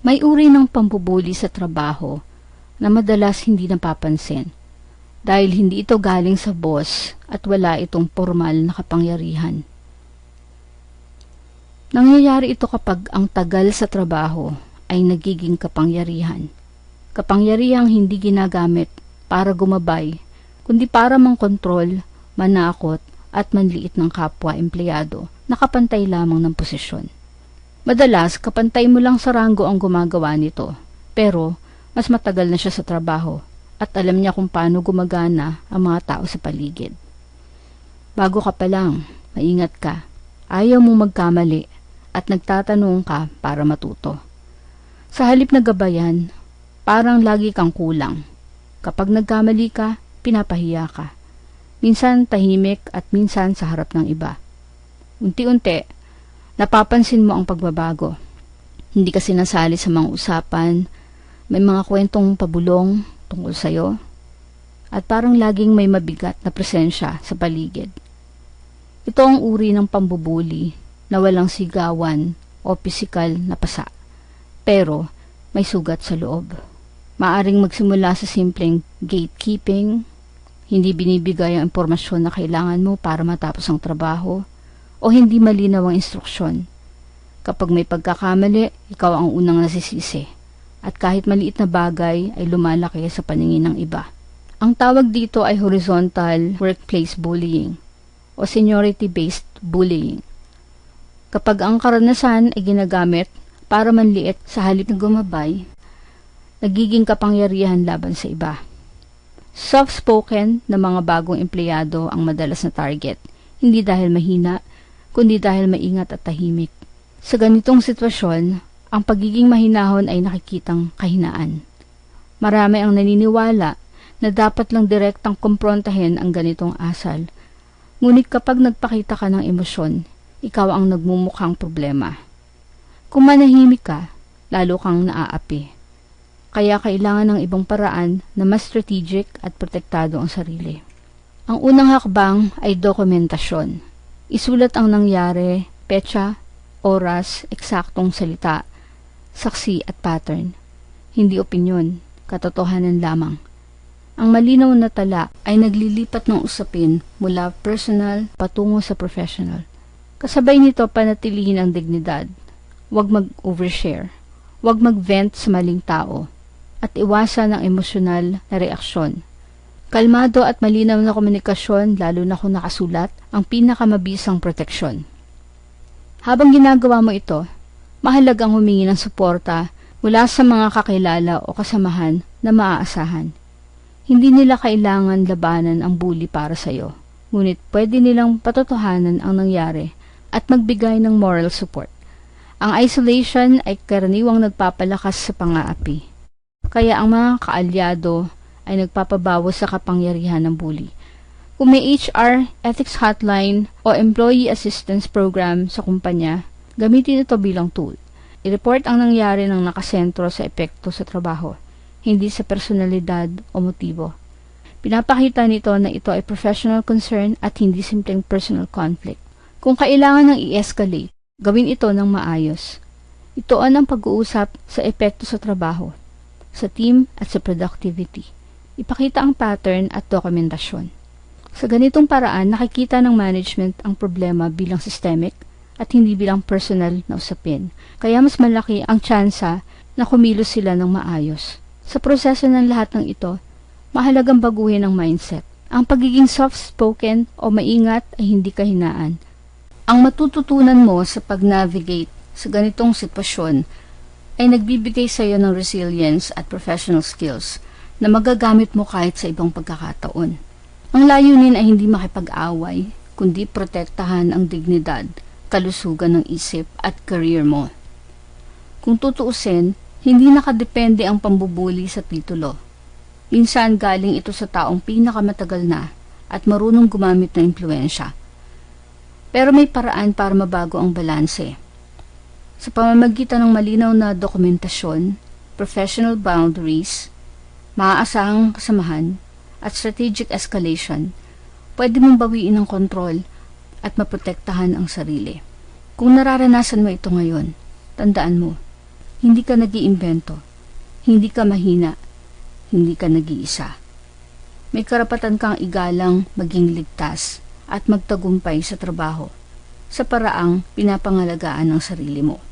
May uri ng pambubuli sa trabaho na madalas hindi napapansin dahil hindi ito galing sa boss at wala itong formal na kapangyarihan. Nangyayari ito kapag ang tagal sa trabaho ay nagiging kapangyarihan. Kapangyarihang hindi ginagamit para gumabay, kundi para mangkontrol, manakot at manliit ng kapwa empleyado na kapantay lamang ng posisyon. Madalas, kapantay mo lang sa ranggo ang gumagawa nito, pero mas matagal na siya sa trabaho at alam niya kung paano gumagana ang mga tao sa paligid. Bago ka pa lang, maingat ka, ayaw mong magkamali at nagtatanong ka para matuto. Sa halip na gabayan, parang lagi kang kulang. Kapag nagkamali ka, pinapahiya ka. Minsan tahimik at minsan sa harap ng iba. Unti-unti, napapansin mo ang pagbabago. Hindi ka sinasali sa mga usapan, may mga kwentong pabulong tungkol sa'yo, at parang laging may mabigat na presensya sa paligid. Ito ang uri ng pambubuli na walang sigawan o pisikal na pasa, pero may sugat sa loob. Maaring magsimula sa simpleng gatekeeping, hindi binibigay ang impormasyon na kailangan mo para matapos ang trabaho, o hindi malinaw ang instruksyon. Kapag may pagkakamali, ikaw ang unang nasisisi. At kahit maliit na bagay ay lumalaki sa paningin ng iba. Ang tawag dito ay horizontal workplace bullying o seniority-based bullying. Kapag ang karanasan ay ginagamit para manliit sa halip na gumabay, nagiging kapangyarihan laban sa iba. Soft-spoken na mga bagong empleyado ang madalas na target, hindi dahil mahina, kundi dahil maingat at tahimik. Sa ganitong sitwasyon, ang pagiging mahinahon ay nakikitang kahinaan. Marami ang naniniwala na dapat lang direktang kumprontahin ang ganitong asal. Ngunit kapag nagpakita ka ng emosyon, ikaw ang nagmumukhang problema. Kung manahimik ka, lalo kang naaapi. Kaya kailangan ng ibang paraan na mas strategic at protektado ang sarili. Ang unang hakbang ay dokumentasyon. Isulat ang nangyari, petsa, oras, eksaktong salita, saksi at pattern. Hindi opinyon, katotohanan lamang. Ang malinaw na tala ay naglilipat ng usapin mula personal patungo sa professional. Kasabay nito panatilihin ang dignidad. Huwag mag-overshare. Huwag mag-vent sa maling tao. At iwasan ang emosyonal na reaksyon. Kalmado at malinaw na komunikasyon, lalo na kung nakasulat, ang pinakamabisang proteksyon. Habang ginagawa mo ito, mahalagang humingi ng suporta mula sa mga kakilala o kasamahan na maaasahan. Hindi nila kailangan labanan ang bully para sa iyo, ngunit pwede nilang patotohanan ang nangyari at magbigay ng moral support. Ang isolation ay karaniwang nagpapalakas sa pang-aapi. Kaya ang mga kaalyado ay nagpapabawas sa kapangyarihan ng bully. Kung may HR, ethics hotline, o employee assistance program sa kumpanya, gamitin ito bilang tool. I-report ang nangyari ng nakasentro sa epekto sa trabaho, hindi sa personalidad o motibo. Pinapakita nito na ito ay professional concern at hindi simpleng personal conflict. Kung kailangan ng i-escalate, gawin ito ng maayos. Itoon ang pag-uusap sa epekto sa trabaho, sa team at sa productivity. Ipakita ang pattern at dokumentasyon. Sa ganitong paraan, nakikita ng management ang problema bilang systemic at hindi bilang personal na usapin. Kaya mas malaki ang tsansa na kumilos sila ng maayos. Sa proseso ng lahat ng ito, mahalagang baguhin ang mindset. Ang pagiging soft-spoken o maingat ay hindi kahinaan. Ang matututunan mo sa pag-navigate sa ganitong sitwasyon ay nagbibigay sa iyo ng resilience at professional skills na magagamit mo kahit sa ibang pagkakataon. Ang layunin ay hindi makipag-away, kundi protektahan ang dignidad, kalusugan ng isip at career mo. Kung tutuusin, hindi nakadepende ang pambubuli sa titulo. Minsan galing ito sa taong pinakamatagal na at marunong gumamit ng impluensya. Pero may paraan para mabago ang balanse. Sa pamamagitan ng malinaw na dokumentasyon, professional boundaries, maaasahang kasamahan, at strategic escalation, pwede mong bawiin ang kontrol at maprotektahan ang sarili. Kung nararanasan mo ito ngayon, tandaan mo, Hindi ka nag-iimbento. Hindi ka mahina. Hindi ka nag-iisa. May karapatan kang igalang, maging ligtas, at magtagumpay sa trabaho, sa paraang pinapangalagaan ng sarili mo.